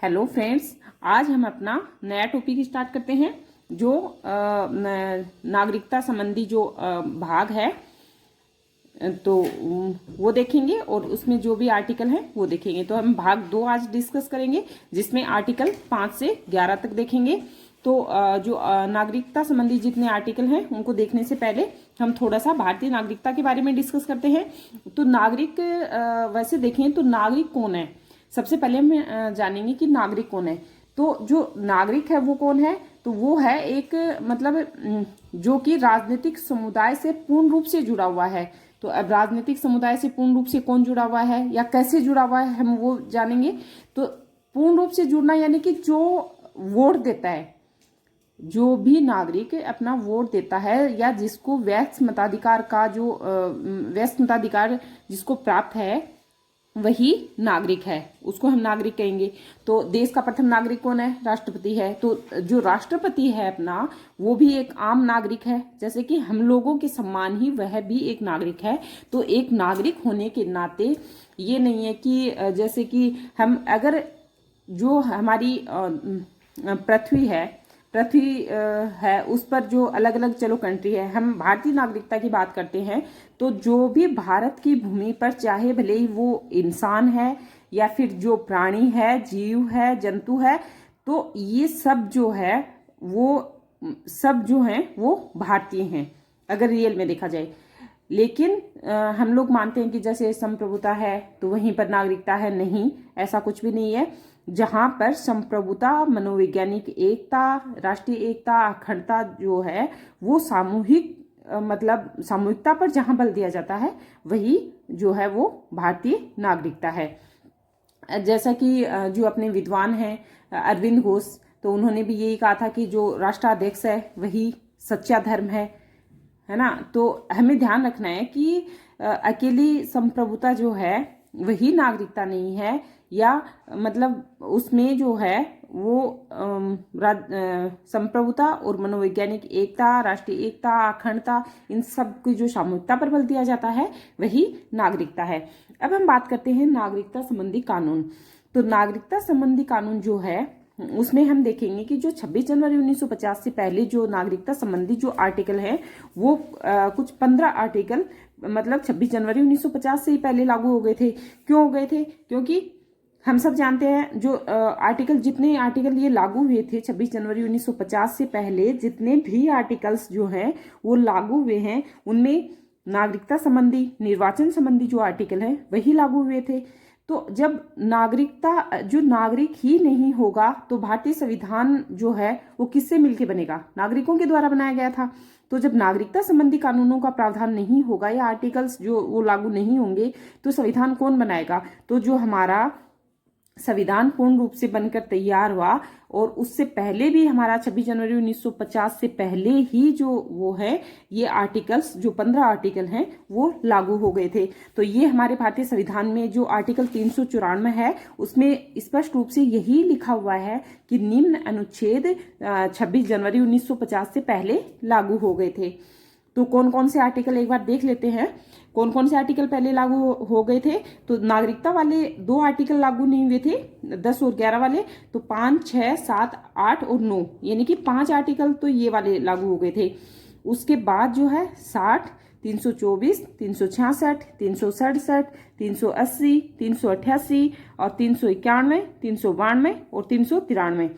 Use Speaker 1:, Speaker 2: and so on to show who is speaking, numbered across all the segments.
Speaker 1: Hello friends, आज हम अपना नया टॉपिक स्टार्ट करते हैं जो नागरिकता संबंधी जो भाग है तो वो देखेंगे और उसमें जो भी आर्टिकल है वो देखेंगे। तो हम भाग 2 आज डिस्कस करेंगे जिसमें आर्टिकल 5 से 11 तक देखेंगे। तो जो नागरिकता संबंधी जितने आर्टिकल हैं उनको देखने से पहले हम थोड़ा सा भारतीय नागरिकता के बारे में डिस्कस करते हैं। तो नागरिक वैसे देखें तो नागरिक कौन है, सबसे पहले हम जानेंगे कि नागरिक कौन है। तो जो नागरिक है वो कौन है, तो वो है एक मतलब जो कि राजनीतिक समुदाय से पूर्ण रूप से जुड़ा हुआ है। तो अब राजनीतिक समुदाय से पूर्ण रूप से कौन जुड़ा हुआ है या कैसे जुड़ा हुआ है हम वो जानेंगे। तो पूर्ण रूप से जुड़ना यानी कि जो वोट देता है, जो भी नागरिक अपना वोट देता है या जिसको वैध मताधिकार का जो वैध मताधिकार जिसको प्राप्त है वही नागरिक है, उसको हम नागरिक कहेंगे। तो देश का प्रथम नागरिक कौन है? राष्ट्रपति है। तो जो राष्ट्रपति है अपना वो भी एक आम नागरिक है, जैसे कि हम लोगों के समान ही वह भी एक नागरिक है। तो एक नागरिक होने के नाते ये नहीं है कि जैसे कि हम अगर जो हमारी पृथ्वी है उस पर जो अलग अलग चलो कंट्री है, हम भारतीय नागरिकता की बात करते हैं तो जो भी भारत की भूमि पर चाहे भले ही वो इंसान है या फिर जो प्राणी है, जीव है, जंतु है, तो ये सब जो है वो सब जो हैं वो भारतीय हैं अगर रियल में देखा जाए। लेकिन हम लोग मानते हैं कि जैसे संप्रभुता है तो वहीं पर नागरिकता है, नहीं, ऐसा कुछ भी नहीं है। जहां पर संप्रभुता, मनोवैज्ञानिक एकता, राष्ट्रीय एकता, अखंडता जो है वो सामूहिक मतलब सामूहिकता पर जहां बल दिया जाता है वही जो है वो भारतीय नागरिकता है। जैसा कि जो अपने विद्वान हैं अरविंद घोष, तो उन्होंने भी यही कहा था कि जो राष्ट्राध्यक्ष है वही सच्चा धर्म है ना। तो हमें ध्यान रखना है कि अकेली संप्रभुता जो है वही नागरिकता नहीं है, या मतलब उसमें जो है वो संप्रभुता और मनोवैज्ञानिक एकता, राष्ट्रीय एकता, अखंडता, इन सब की जो सामूहिकता पर बल दिया जाता है वही नागरिकता है। अब हम बात करते हैं नागरिकता संबंधी कानून। तो नागरिकता संबंधी कानून जो है उसमें हम देखेंगे कि जो 26 जनवरी 1950 से पहले जो नागरिकता संबंधी जो आर्टिकल है वो कुछ 15 आर्टिकल मतलब 26 जनवरी 1950 से ही पहले लागू हो गए थे। क्यों हो गए थे? क्योंकि हम सब जानते हैं जो जितने आर्टिकल ये लागू हुए थे 26 जनवरी 1950 से पहले, जितने भी आर्टिकल्स जो हैं वो लागू हुए हैं उनमें नागरिकता संबंधी, निर्वाचन संबंधी जो आर्टिकल हैं वही लागू हुए थे। तो जब नागरिकता जो नागरिक ही नहीं होगा तो भारतीय संविधान जो है वो किससे मिलकर बनेगा? नागरिकों के द्वारा बनाया गया था। तो जब नागरिकता संबंधी कानूनों का प्रावधान नहीं होगा या आर्टिकल्स जो वो लागू नहीं होंगे तो संविधान कौन बनाएगा? तो जो हमारा संविधान पूर्ण रूप से बनकर तैयार हुआ और उससे पहले भी हमारा 26 जनवरी 1950 से पहले ही जो वो है ये आर्टिकल्स जो 15 आर्टिकल हैं वो लागू हो गए थे। तो ये हमारे भारतीय संविधान में जो आर्टिकल 394 है उसमें स्पष्ट रूप से यही लिखा हुआ है कि निम्न अनुच्छेद 26 जनवरी 1950 से पहले लागू हो गए थे। तो कौन कौन से आर्टिकल एक बार देख लेते हैं, कौन कौन से आर्टिकल पहले लागू हो गए थे। तो नागरिकता वाले 2 आर्टिकल लागू नहीं हुए थे, 10 और 11 वाले। तो 5, 6, 7, 8 और 9 यानी कि 5 आर्टिकल तो ये वाले लागू हो गए थे। उसके बाद जो है 60, 324, 366, 367, 380, 388 और 391, 392 और 393।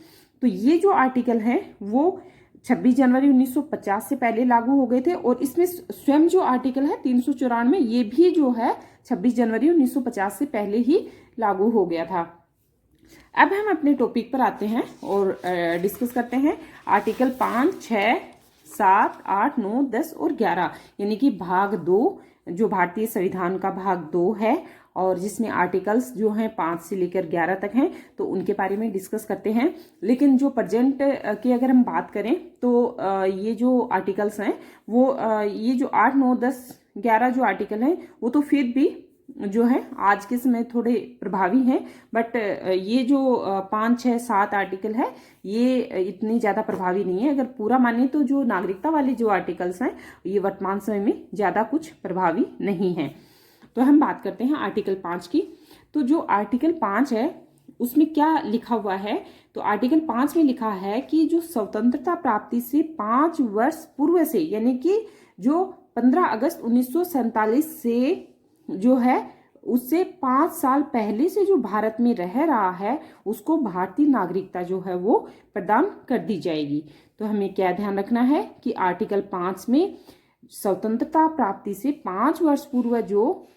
Speaker 1: तो ये जो आर्टिकल हैं वो 26 जनवरी 1950 से पहले लागू हो गए थे। और इसमें स्वयं जो आर्टिकल है 394 ये भी जो है 26 जनवरी 1950 से पहले ही लागू हो गया था। अब हम अपने टॉपिक पर आते हैं और डिस्कस करते हैं आर्टिकल 5, 6, 7, 8, 9, 10 और 11 यानी कि भाग 2 जो भारतीय संविधान का भाग 2 है और जिसमें आर्टिकल्स जो हैं 5 से लेकर 11 तक हैं। तो उनके बारे में डिस्कस करते हैं। लेकिन जो प्रेजेंट की अगर हम बात करें तो ये जो आर्टिकल्स हैं वो ये जो 8, 9, 10, 11 जो आर्टिकल हैं वो तो फिर भी जो है आज के समय थोड़े प्रभावी हैं, बट ये जो 5, 6, 7 आर्टिकल है ये इतनी ज़्यादा प्रभावी नहीं है। अगर पूरा माने तो जो नागरिकता वाले जो आर्टिकल्स हैं ये वर्तमान समय में ज़्यादा कुछ प्रभावी नहीं है। तो हम बात करते हैं आर्टिकल 5 की। तो जो आर्टिकल 5 है उसमें क्या लिखा हुआ है, तो आर्टिकल 5 में लिखा है कि जो स्वतंत्रता प्राप्ति से 5 वर्ष पूर्व से, यानी कि जो 15 अगस्त 1947 से जो है उससे 5 साल पहले से जो भारत में रह रहा है उसको भारतीय नागरिकता जो है वो प्रदान कर दी जाएगी। तो हमें क्या ध्यान रखना है कि आर्टिकल 5 में स्वतंत्रता प्राप्ति से 5 वर्ष पूर्व जो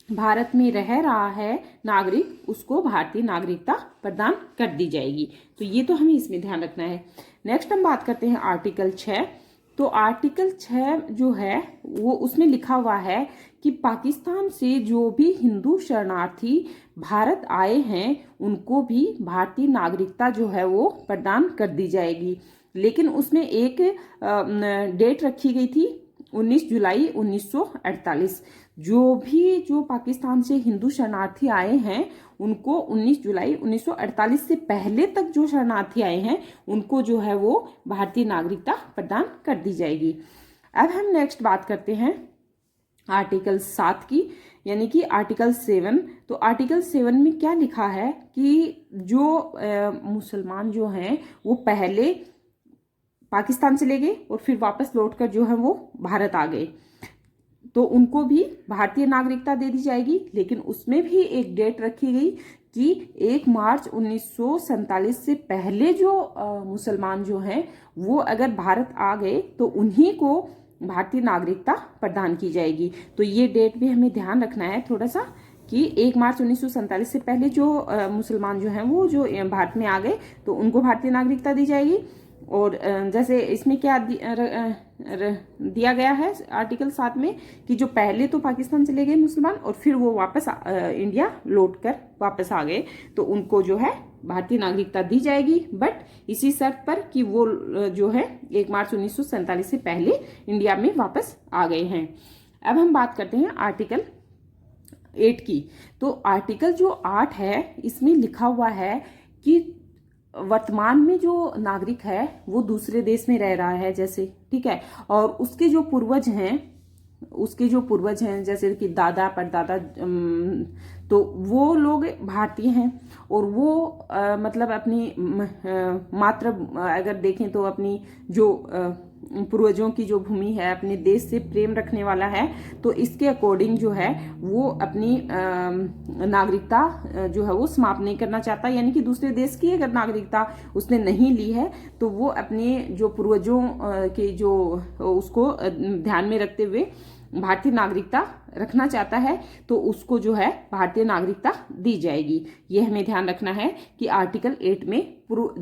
Speaker 1: भारत में रह रहा है नागरिक, उसको भारतीय नागरिकता प्रदान कर दी जाएगी। तो ये तो हमें इसमें ध्यान रखना है। नेक्स्ट हम बात करते हैं आर्टिकल 6। तो आर्टिकल 6 जो है वो उसमें लिखा हुआ है कि पाकिस्तान से जो भी हिंदू शरणार्थी भारत आए हैं उनको भी भारतीय नागरिकता जो है वो प्रदान कर दी जाएगी। लेकिन उसमें एक डेट रखी गई थी 19 जुलाई 1948। जो पाकिस्तान से हिंदू शरणार्थी आए हैं उनको 19 जुलाई 1948 से पहले तक जो शरणार्थी आए हैं उनको जो है वो भारतीय नागरिकता प्रदान कर दी जाएगी। अब हम नेक्स्ट बात करते हैं आर्टिकल 7 की, यानी कि आर्टिकल 7। तो आर्टिकल 7 में क्या लिखा है कि जो मुसलमान जो हैं वो पहले पाकिस्तान चले गए और फिर वापस लौटकर जो है वो भारत आ गए, तो उनको भी भारतीय नागरिकता दे दी जाएगी। लेकिन उसमें भी एक डेट रखी गई कि 1 मार्च 1947 से पहले जो मुसलमान जो हैं वो अगर भारत आ गए तो उन्हीं को भारतीय नागरिकता प्रदान की जाएगी। तो ये डेट भी हमें ध्यान रखना है थोड़ा सा कि 1 मार्च 1947 से पहले जो मुसलमान जो हैं वो जो भारत में आ गए तो उनको भारतीय नागरिकता दी जाएगी। और जैसे इसमें क्या दिया गया है आर्टिकल 7 में कि जो पहले तो पाकिस्तान चले गए मुसलमान और फिर वो वापस इंडिया लौटकर वापस आ गए तो उनको जो है भारतीय नागरिकता दी जाएगी, बट इसी शर्त पर कि वो जो है 1 मार्च 1947 से पहले इंडिया में वापस आ गए हैं। अब हम बात करते हैं आर्टिकल 8 की। तो आर्टिकल जो 8 है इसमें लिखा हुआ है कि वर्तमान में जो नागरिक है वो दूसरे देश में रह रहा है जैसे, ठीक है, और उसके जो पूर्वज हैं जैसे कि दादा परदादा, तो वो लोग भारतीय हैं और वो मतलब अपनी मात्र अगर देखें तो अपनी जो पूर्वजों की जो भूमि है अपने देश से प्रेम रखने वाला है, तो इसके अकॉर्डिंग जो है वो अपनी नागरिकता जो है वो समाप्त नहीं करना चाहता, यानी कि दूसरे देश की अगर नागरिकता उसने नहीं ली है तो वो अपने जो पूर्वजों के जो उसको ध्यान में रखते हुए भारतीय नागरिकता रखना चाहता है तो उसको जो है भारतीय नागरिकता दी जाएगी। ये हमें ध्यान रखना है कि आर्टिकल 8 में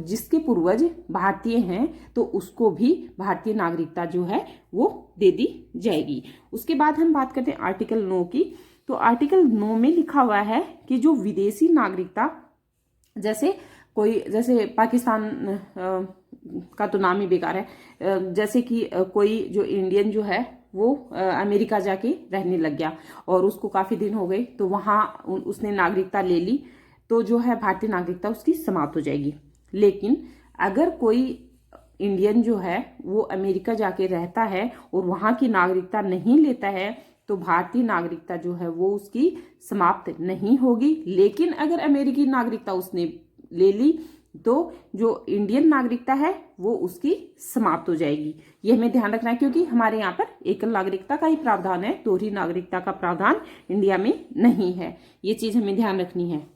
Speaker 1: जिसके पूर्वज भारतीय हैं तो उसको भी भारतीय नागरिकता जो है वो दे दी जाएगी। उसके बाद हम बात करते हैं आर्टिकल 9 की। तो आर्टिकल 9 में लिखा हुआ है कि जो विदेशी नागरिकता जैसे पाकिस्तान का तो नाम ही बेकार है, जैसे कि कोई जो इंडियन जो है वो अमेरिका जाके रहने लग गया और उसको काफ़ी दिन हो गए तो वहाँ उसने नागरिकता ले ली तो जो है भारतीय नागरिकता उसकी समाप्त हो जाएगी। लेकिन अगर कोई इंडियन जो है वो अमेरिका जाके रहता है और वहाँ की नागरिकता नहीं लेता है तो भारतीय नागरिकता जो है वो उसकी समाप्त नहीं होगी। लेकिन अगर अमेरिकी नागरिकता उसने ले ली तो जो इंडियन नागरिकता है वो उसकी समाप्त हो जाएगी। ये हमें ध्यान रखना है क्योंकि हमारे यहाँ पर एकल नागरिकता का ही प्रावधान है, दोहरी नागरिकता का प्रावधान इंडिया में नहीं है। ये चीज हमें ध्यान रखनी है।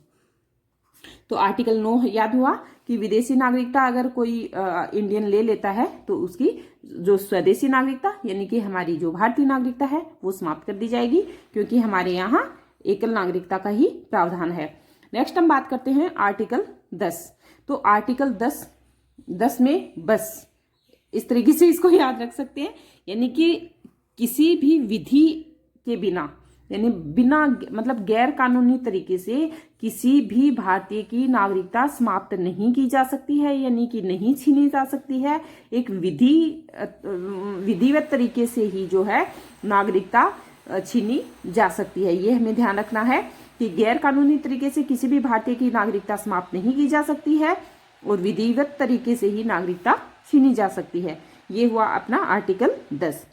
Speaker 1: तो आर्टिकल 9 याद हुआ कि विदेशी नागरिकता अगर कोई इंडियन ले लेता है तो उसकी जो स्वदेशी नागरिकता यानी कि हमारी जो भारतीय नागरिकता है वो समाप्त कर दी जाएगी क्योंकि हमारे यहाँ एकल नागरिकता का ही प्रावधान है। नेक्स्ट हम बात करते हैं आर्टिकल 10। तो आर्टिकल 10 में बस इस तरीके से इसको याद रख सकते हैं, यानी कि किसी भी विधि के बिना, यानी बिना मतलब गैर कानूनी तरीके से किसी भी भारतीय की नागरिकता समाप्त नहीं की जा सकती है, यानी कि नहीं छीनी जा सकती है। एक विधिवत तरीके से ही जो है नागरिकता छीनी जा सकती है। ये हमें ध्यान रखना है कि गैर कानूनी तरीके से किसी भी भारतीय की नागरिकता समाप्त नहीं की जा सकती है और विधिवत तरीके से ही नागरिकता छीनी जा सकती है। ये हुआ अपना आर्टिकल 10।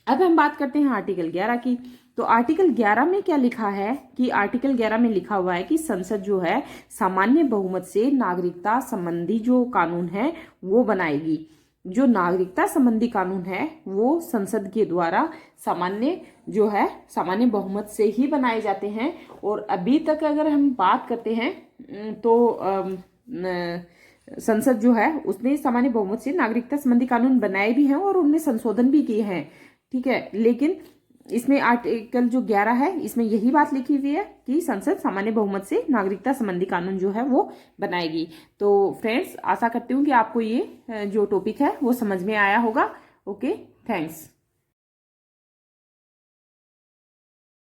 Speaker 1: अब हम बात करते हैं आर्टिकल 11 की। तो आर्टिकल 11 में क्या लिखा है कि आर्टिकल 11 में लिखा हुआ है कि संसद जो है सामान्य बहुमत से नागरिकता संबंधी जो कानून है वो बनाएगी। जो नागरिकता संबंधी कानून है वो संसद के द्वारा सामान्य बहुमत से ही बनाए जाते हैं। और अभी तक अगर हम बात करते हैं तो संसद जो है उसने सामान्य बहुमत से नागरिकता संबंधी कानून बनाए भी हैं और उनमें संशोधन भी किए हैं, ठीक है। लेकिन इसमें आर्टिकल जो 11 है इसमें यही बात लिखी हुई है कि संसद सामान्य बहुमत से नागरिकता संबंधी कानून जो है वो बनाएगी। तो फ्रेंड्स, आशा करती हूँ कि आपको ये जो टॉपिक है वो समझ में आया होगा। Okay, thanks.